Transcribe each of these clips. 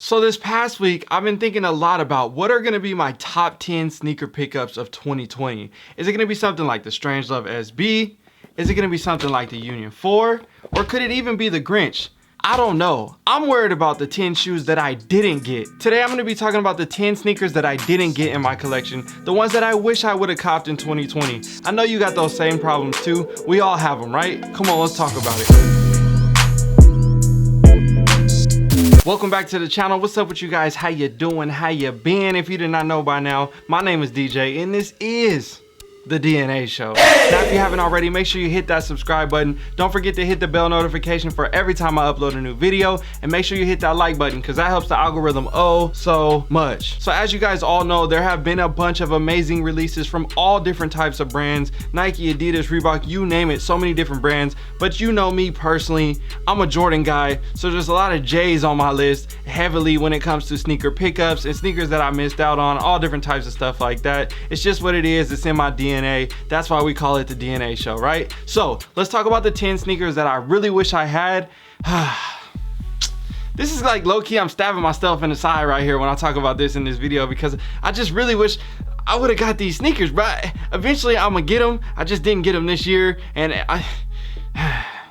So this past week, I've been thinking a lot about what are gonna be my top 10 sneaker pickups of 2020. Is it gonna be something like the Strangelove SB? Is it gonna be something like the Union 4? Or could it even be the Grinch? I don't know. I'm worried about the 10 shoes that I didn't get. Today I'm gonna be talking about the 10 sneakers that I didn't get in my collection, the ones that I wish I would have copped in 2020. I know you got those same problems too. We all have them, right? Come on, let's talk about it. Welcome back to the channel. What's up with you guys? How you doing? How you been? If you did not know by now, my name is DJ and this is the DNA Show. Now, if you haven't already, make sure you hit that subscribe button. Don't forget to hit the bell notification for every time I upload a new video, and make sure you hit that like button because that helps the algorithm oh so much. So as you guys all know, there have been a bunch of amazing releases from all different types of brands: Nike, Adidas, Reebok, you name it, so many different brands. But you know me personally, I'm a Jordan guy, so there's a lot of J's on my list heavily when it comes to sneaker pickups and sneakers that I missed out on, all different types of stuff like that. It's just what it is. It's in my DNA. That's why we call it the DNA Show, right? So let's talk about the 10 sneakers that I really wish I had. This is like low-key, I'm stabbing myself in the side right here when I talk about this in this video, because I just really wish I would have got these sneakers, but eventually I'm gonna get them. I just didn't get them this year, and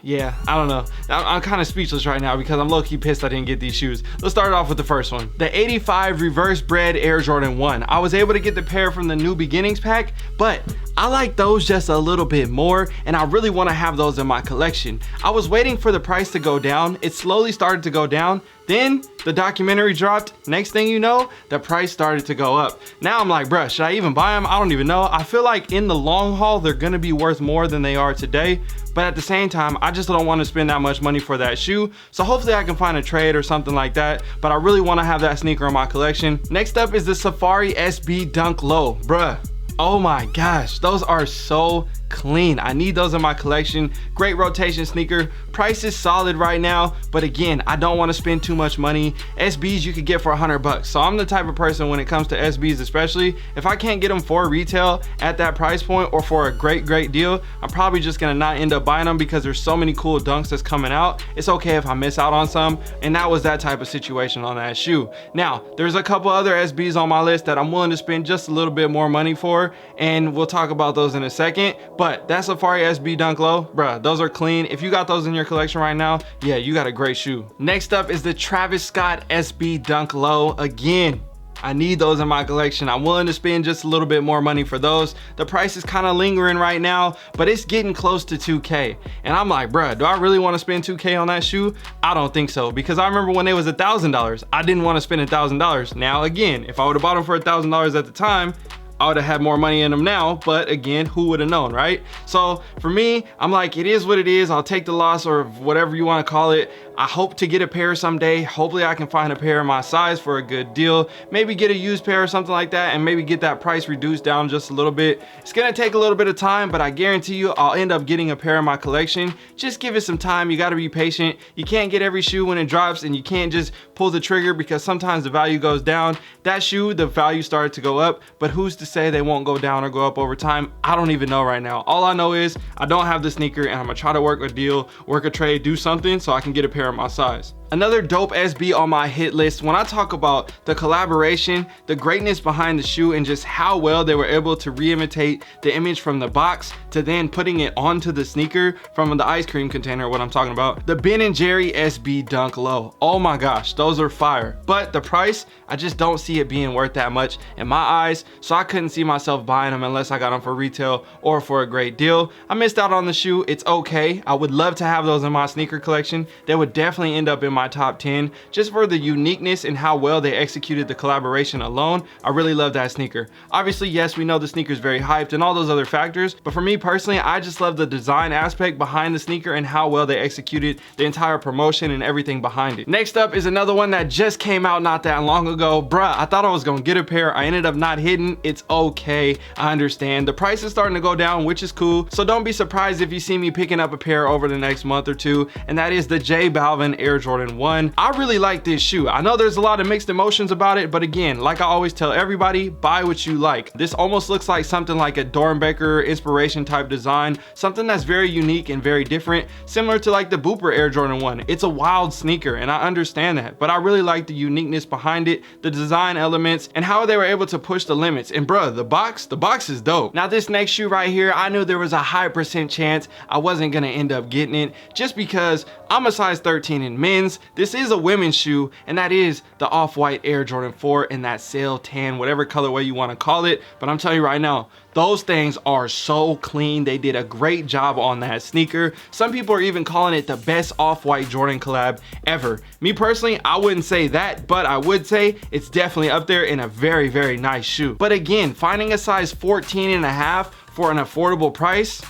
yeah, I don't know. I'm kind of speechless right now because I'm low-key pissed I didn't get these shoes. Let's start off with the first one. The 85 reverse bred Air Jordan 1. I was able to get the pair from the New Beginnings pack, but I like those just a little bit more, and I really want to have those in my collection. I was waiting for the price to go down. It slowly started to go down. Then the documentary dropped. Next thing you know, the price started to go up. Now I'm like, bruh, should I even buy them? I don't even know. I feel like in the long haul, they're gonna be worth more than they are today. But at the same time, I just don't want to spend that much money for that shoe. So hopefully I can find a trade or something like that. But I really want to have that sneaker in my collection. Next up is the Safari SB Dunk Low. Bruh, oh my gosh, those are so clean. I need those in my collection. Great rotation sneaker. Price is solid right now, but again, I don't want to spend too much money. SBs you could get for $100. So I'm the type of person, when it comes to SBs especially, if I can't get them for retail at that price point or for a great deal, I'm probably just gonna not end up buying them because there's so many cool dunks that's coming out. It's okay if I miss out on some, and that was that type of situation on that shoe. Now, there's a couple other SBs on my list that I'm willing to spend just a little bit more money for, and we'll talk about those in a second. But that Safari SB Dunk Low, bruh, those are clean. If you got those in your collection right now, yeah, you got a great shoe. Next up is the Travis Scott SB Dunk Low. Again, I need those in my collection. I'm willing to spend just a little bit more money for those. The price is kind of lingering right now, but it's getting close to 2K. And I'm like, bruh, do I really want to spend 2K on that shoe? I don't think so, because I remember when it was $1,000, I didn't want to spend $1,000. Now, again, if I would have bought them for $1,000 at the time, I would have had more money in them now, but again, who would have known, right? So for me, I'm like, it is what it is. I'll take the loss, or whatever you want to call it. I hope to get a pair someday. Hopefully I can find a pair in my size for a good deal. Maybe get a used pair or something like that, and maybe get that price reduced down just a little bit. It's gonna take a little bit of time, but I guarantee you I'll end up getting a pair in my collection. Just give it some time. You gotta be patient. You can't get every shoe when it drops, and you can't just pull the trigger because sometimes the value goes down. That shoe, the value started to go up, but who's to say they won't go down or go up over time? I don't even know right now. All I know is I don't have the sneaker, and I'm gonna try to work a deal, work a trade, do something so I can get a pair of my size. Another dope SB on my hit list. When I talk about the collaboration, the greatness behind the shoe, and just how well they were able to re-imitate the image from the box to then putting it onto the sneaker from the ice cream container, what I'm talking about, the Ben & Jerry SB Dunk Low. Oh my gosh, those are fire. But the price, I just don't see it being worth that much in my eyes, so I couldn't see myself buying them unless I got them for retail or for a great deal. I missed out on the shoe. It's okay. I would love to have those in my sneaker collection. They would definitely end up in my top 10 just for the uniqueness and how well they executed the collaboration alone. I really love that sneaker. Obviously, yes, we know the sneaker is very hyped and all those other factors, but for me personally, I just love the design aspect behind the sneaker and how well they executed the entire promotion and everything behind it. Next up is another one that just came out not that long ago. Bruh, I thought I was gonna get a pair. I ended up not hitting. It's okay. I understand. The price is starting to go down, which is cool. So don't be surprised if you see me picking up a pair over the next month or two, and that is the J Balvin Air Jordan Jordan 1. I really like this shoe. I know there's a lot of mixed emotions about it, but again, like I always tell everybody, buy what you like. This almost looks like something like a Dornbecker inspiration type design, something that's very unique and very different, similar to like the Booper Air Jordan 1. It's a wild sneaker and I understand that, but I really like the uniqueness behind it, the design elements, and how they were able to push the limits. And bruh, the box is dope. Now this next shoe right here, I knew there was a high percent chance I wasn't gonna end up getting it just because I'm a size 13 in men's. This is a women's shoe, and that is the Off-White Air Jordan 4 in that sail tan, whatever colorway you want to call it. But I'm telling you right now, those things are so clean. They did a great job on that sneaker. Some people are even calling it the best Off-White Jordan collab ever. Me personally, I wouldn't say that, but I would say it's definitely up there in a very, very nice shoe. But again, finding a size 14 and a half for an affordable price,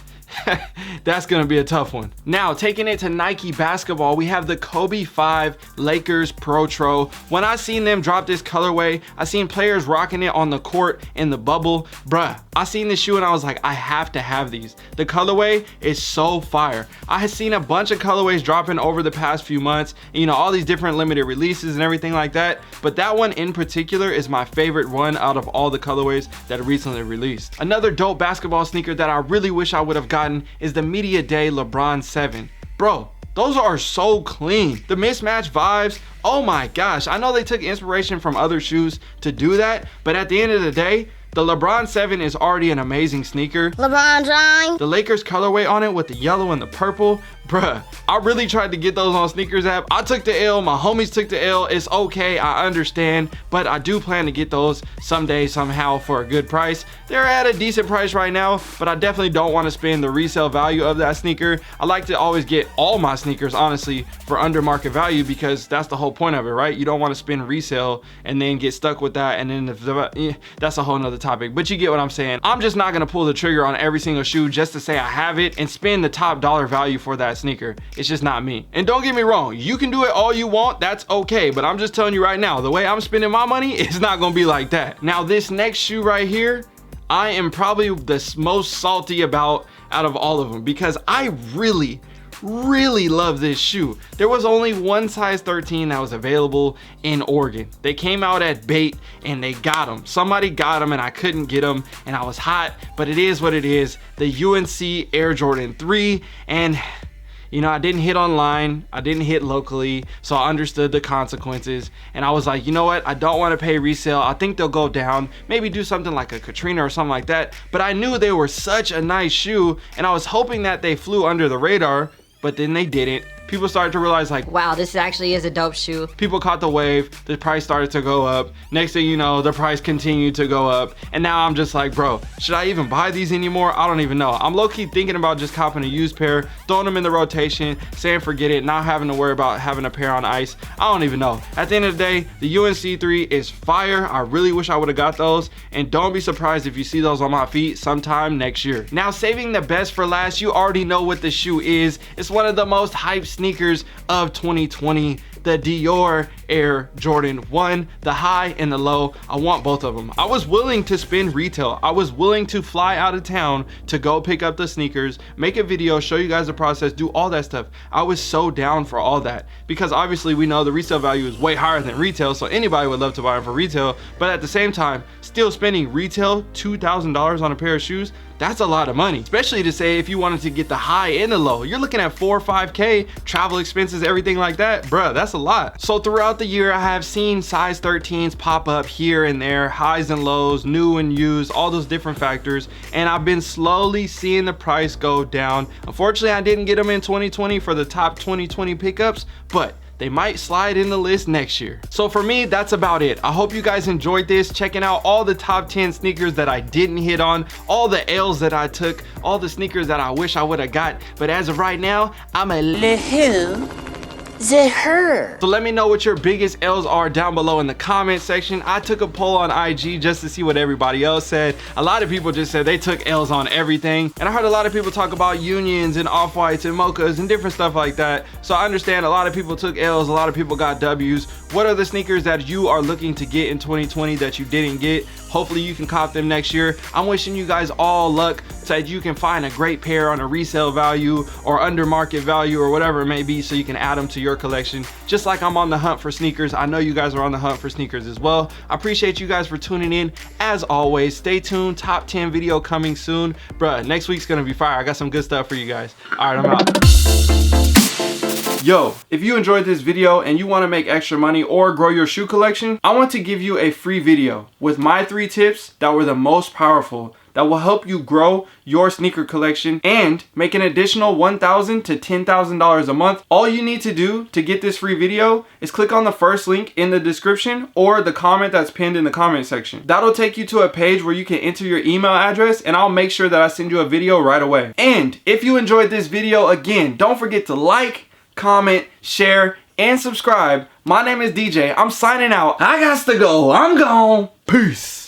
that's gonna be a tough one. Now, taking it to Nike basketball, we have the Kobe 5 Lakers Pro. When I seen them drop this colorway, I seen players rocking it on the court in the bubble. Bruh, I seen this shoe and I was like, I have to have these. The colorway is so fire. I had seen a bunch of colorways dropping over the past few months, you know, all these different limited releases and everything like that, but that one in particular is my favorite one out of all the colorways that are recently released. Another dope basketball sneaker that I really wish I would have gotten is the Media Day LeBron 7. Bro, those are so clean. The mismatch vibes, oh my gosh. I know they took inspiration from other shoes to do that, but at the end of the day, the LeBron 7 is already an amazing sneaker. LeBron James. The Lakers colorway on it with the yellow and the purple, bruh, I really tried to get those on Sneakers app. I took the L, my homies took the L. It's okay, I understand, but I do plan to get those someday, somehow for a good price. They're at a decent price right now, but I definitely don't want to spend the resale value of that sneaker. I like to always get all my sneakers, honestly, for under market value, because that's the whole point of it, right? You don't want to spend resale and then get stuck with that, and then that's a whole nother topic, but you get what I'm saying. I'm just not gonna pull the trigger on every single shoe just to say I have it and spend the top dollar value for that sneaker. It's just not me. And don't get me wrong, you can do it all you want, that's okay, but I'm just telling you right now, the way I'm spending my money, it's not gonna be like that. Now this next shoe right here, I am probably the most salty about out of all of them, because I really love this shoe. There was only one size 13 that was available in Oregon. They came out at bait and they got them. Somebody got them and I couldn't get them, and I was hot, but it is what it is. The UNC Air Jordan 3, and you know, I didn't hit online, I didn't hit locally, so I understood the consequences, and I was like, you know what, I don't want to pay resale. I think they'll go down, maybe do something like a Katrina or something like that, but I knew they were such a nice shoe, and I was hoping that they flew under the radar, but then they didn't. People started to realize, like, wow, this actually is a dope shoe. People caught the wave, the price started to go up. Next thing you know, the price continued to go up. And now I'm just like, bro, should I even buy these anymore? I don't even know. I'm low-key thinking about just copping a used pair, throwing them in the rotation, saying forget it, not having to worry about having a pair on ice. I don't even know. At the end of the day, the UNC 3 is fire. I really wish I would have got those. And don't be surprised if you see those on my feet sometime next year. Now, saving the best for last, you already know what the shoe is. It's one of the most hyped sneakers of 2020, the Dior Air Jordan 1, the high and the low. I want both of them. I was willing to spend retail. I was willing to fly out of town to go pick up the sneakers, make a video, show you guys the process, do all that stuff. I was so down for all that, because obviously we know the resale value is way higher than retail, so anybody would love to buy them for retail, but at the same time, still spending retail $2,000 on a pair of shoes, that's a lot of money, especially to say if you wanted to get the high and the low. You're looking at 4 or 5K, travel expenses, everything like that. Bruh, that's a lot. So throughout the year, I have seen size 13s pop up here and there, highs and lows, new and used, all those different factors. And I've been slowly seeing the price go down. Unfortunately, I didn't get them in 2020 for the top 2020 pickups, but they might slide in the list next year. So for me, that's about it. I hope you guys enjoyed this, checking out all the top 10 sneakers that I didn't hit on, all the L's that I took, all the sneakers that I wish I would have got. But as of right now, I'm a little her. So let me know what your biggest L's are down below in the comment section. I took a poll on IG just to see what everybody else said. A lot of people just said they took L's on everything, and I heard a lot of people talk about Unions and Off-Whites and Mochas and different stuff like that. So I understand a lot of people took L's, a lot of people got W's. What are the sneakers that you are looking to get in 2020 that you didn't get? Hopefully you can cop them next year. I'm wishing you guys all luck so that you can find a great pair on a resale value or under market value or whatever it may be, so you can add them to your collection. Just like I'm on the hunt for sneakers, I know you guys are on the hunt for sneakers as well. I appreciate you guys for tuning in. As always, stay tuned. Top 10 video coming soon. Bruh, next week's gonna be fire. I got some good stuff for you guys. All right, I'm out. Yo, if you enjoyed this video and you want to make extra money or grow your shoe collection, I want to give you a free video with my 3 tips that were the most powerful that will help you grow your sneaker collection and make an additional $1,000 to $10,000 a month. All you need to do to get this free video is click on the first link in the description or the comment that's pinned in the comment section. That'll take you to a page where you can enter your email address and I'll make sure that I send you a video right away. And if you enjoyed this video, again, don't forget to like, comment, share, and subscribe. My name is DJ. I'm signing out. I got to go. I'm gone. Peace.